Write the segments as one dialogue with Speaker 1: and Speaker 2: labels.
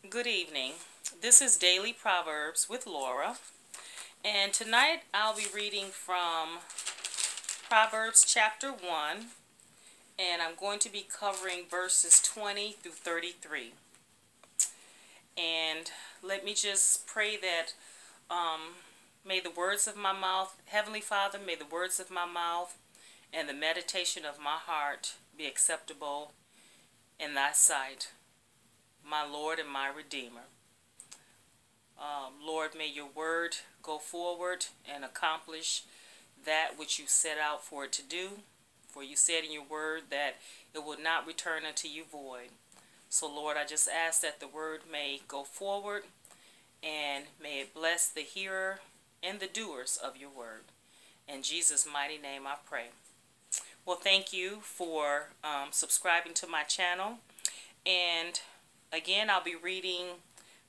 Speaker 1: Good evening. This is Daily Proverbs with Laura, and tonight I'll be reading from Proverbs chapter 1, and I'm going to be covering verses 20 through 33. And let me just pray that may the words of my mouth, Heavenly Father, may the words of my mouth and the meditation of my heart be acceptable in thy sight, my Lord and my Redeemer. Lord, may your word go forward and accomplish that which you set out for it to do. For you said in your word that it will not return unto you void. So Lord, I just ask that the word may go forward and may it bless the hearer and the doers of your word. In Jesus' mighty name I pray. Well, thank you for subscribing to my channel. And again, I'll be reading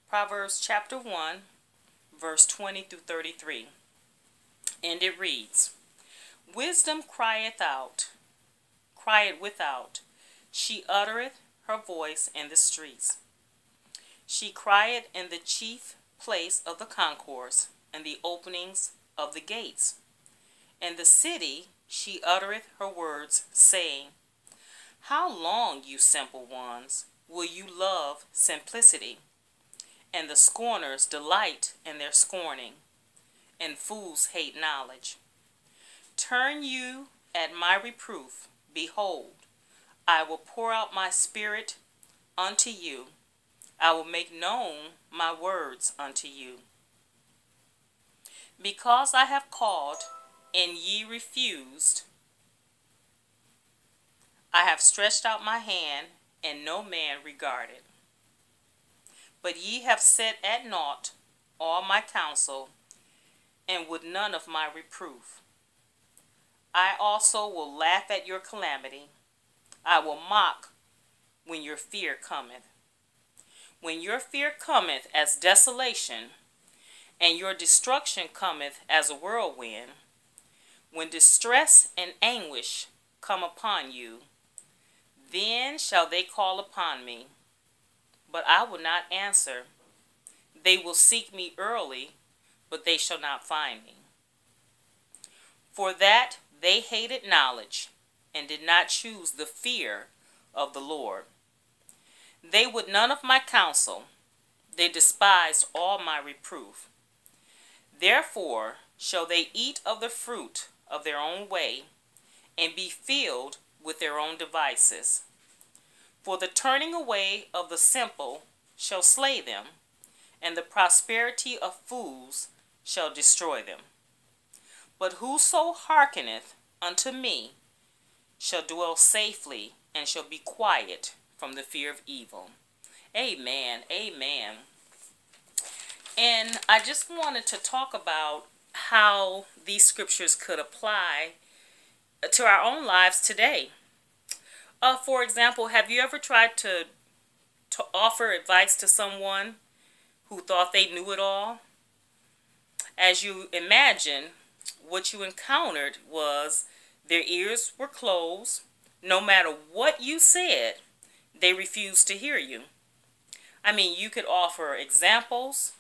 Speaker 1: Proverbs chapter 1, verse 20 through 33. And it reads, Wisdom crieth without. She uttereth her voice in the streets. She crieth in the chief place of the concourse, and the openings of the gates. In the city she uttereth her words, saying, How long, you simple ones, will you love simplicity? And the scorners delight in their scorning, and fools hate knowledge. Turn you at my reproof, behold, I will pour out my spirit unto you. I will make known my words unto you. Because I have called, and ye refused, I have stretched out my hand, and no man regarded. But ye have set at naught all my counsel, and would none of my reproof. I also will laugh at your calamity. I will mock when your fear cometh. When your fear cometh as desolation, and your destruction cometh as a whirlwind, when distress and anguish come upon you, then shall they call upon me, but I will not answer. They will seek me early, but they shall not find me. For that they hated knowledge, and did not choose the fear of the Lord. They would none of my counsel. They despised all my reproof. Therefore shall they eat of the fruit of their own way, and be filled with their own devices. For the turning away of the simple shall slay them, and the prosperity of fools shall destroy them. But whoso hearkeneth unto me shall dwell safely, and shall be quiet from the fear of evil. Amen. Amen. And I just wanted to talk about how these scriptures could apply to our own lives today. For example, have you ever tried to offer advice to someone who thought they knew it all? As you imagine, what you encountered was their ears were closed. No matter what you said, they refused to hear you. I mean, you could offer examples,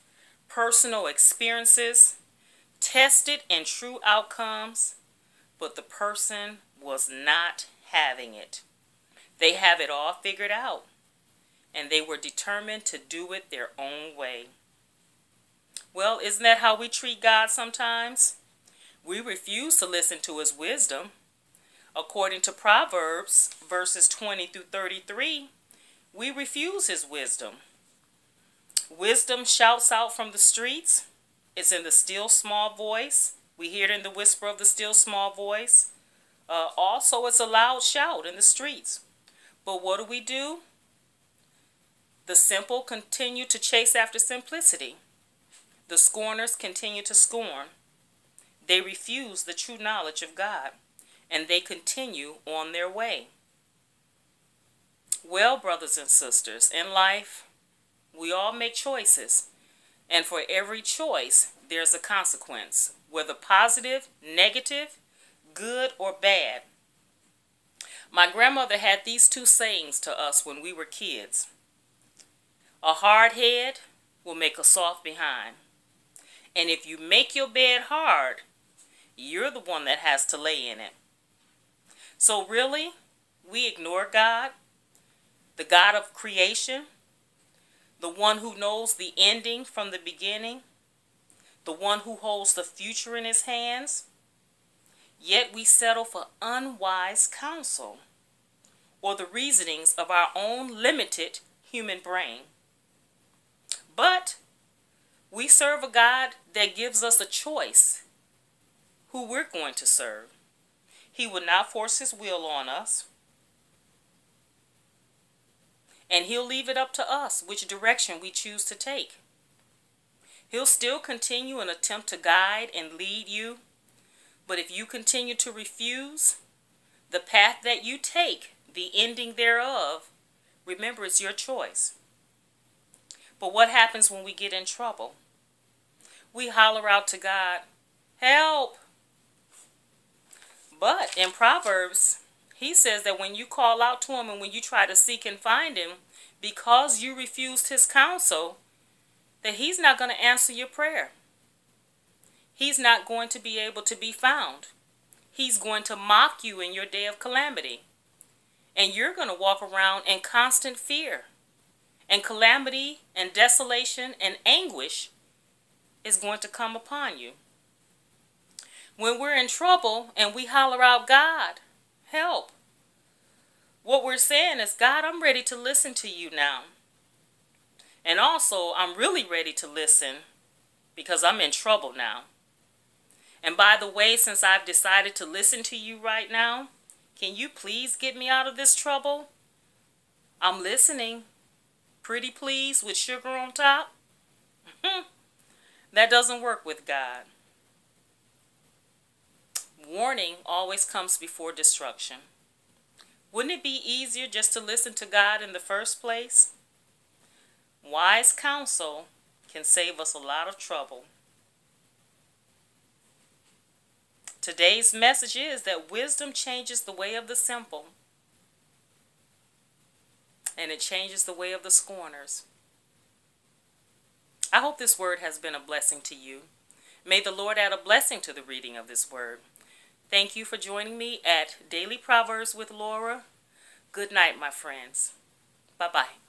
Speaker 1: personal experiences, tested and true outcomes, but the person was not having it. They have it all figured out, and they were determined to do it their own way. Well, isn't that how we treat God sometimes? We refuse to listen to his wisdom. According to Proverbs, verses 20 through 33, we refuse his wisdom. Wisdom shouts out from the streets. It's in the still small voice. We hear it in the whisper of the still small voice. Also, it's a loud shout in the streets. But what do? The simple continue to chase after simplicity. The scorners continue to scorn. They refuse the true knowledge of God, and they continue on their way. Well, brothers and sisters, in life, we all make choices. And for every choice, there's a consequence, whether positive, negative, good, or bad. My grandmother had these two sayings to us when we were kids. A hard head will make a soft behind. And if you make your bed hard, you're the one that has to lay in it. So really, we ignore God, the God of creation, the one who knows the ending from the beginning, the one who holds the future in his hands. Yet we settle for unwise counsel or the reasonings of our own limited human brain. But we serve a God that gives us a choice who we're going to serve. He will not force his will on us. And he'll leave it up to us which direction we choose to take. He'll still continue and attempt to guide and lead you. But if you continue to refuse, the path that you take, the ending thereof, remember, it's your choice. But what happens when we get in trouble? We holler out to God, help. But in Proverbs, he says that when you call out to him and when you try to seek and find him, because you refused his counsel, that he's not going to answer your prayer. He's not going to be able to be found. He's going to mock you in your day of calamity. And you're going to walk around in constant fear. And calamity and desolation and anguish is going to come upon you. When we're in trouble and we holler out, God, help, what we're saying is, God, I'm ready to listen to you now. And also, I'm really ready to listen because I'm in trouble now. And by the way, since I've decided to listen to you right now, can you please get me out of this trouble? I'm listening. Pretty please with sugar on top? That doesn't work with God. Warning always comes before destruction. Wouldn't it be easier just to listen to God in the first place? Wise counsel can save us a lot of trouble. Today's message is that wisdom changes the way of the simple, and it changes the way of the scorners. I hope this word has been a blessing to you. May the Lord add a blessing to the reading of this word. Thank you for joining me at Daily Proverbs with Laura. Good night, my friends. Bye-bye.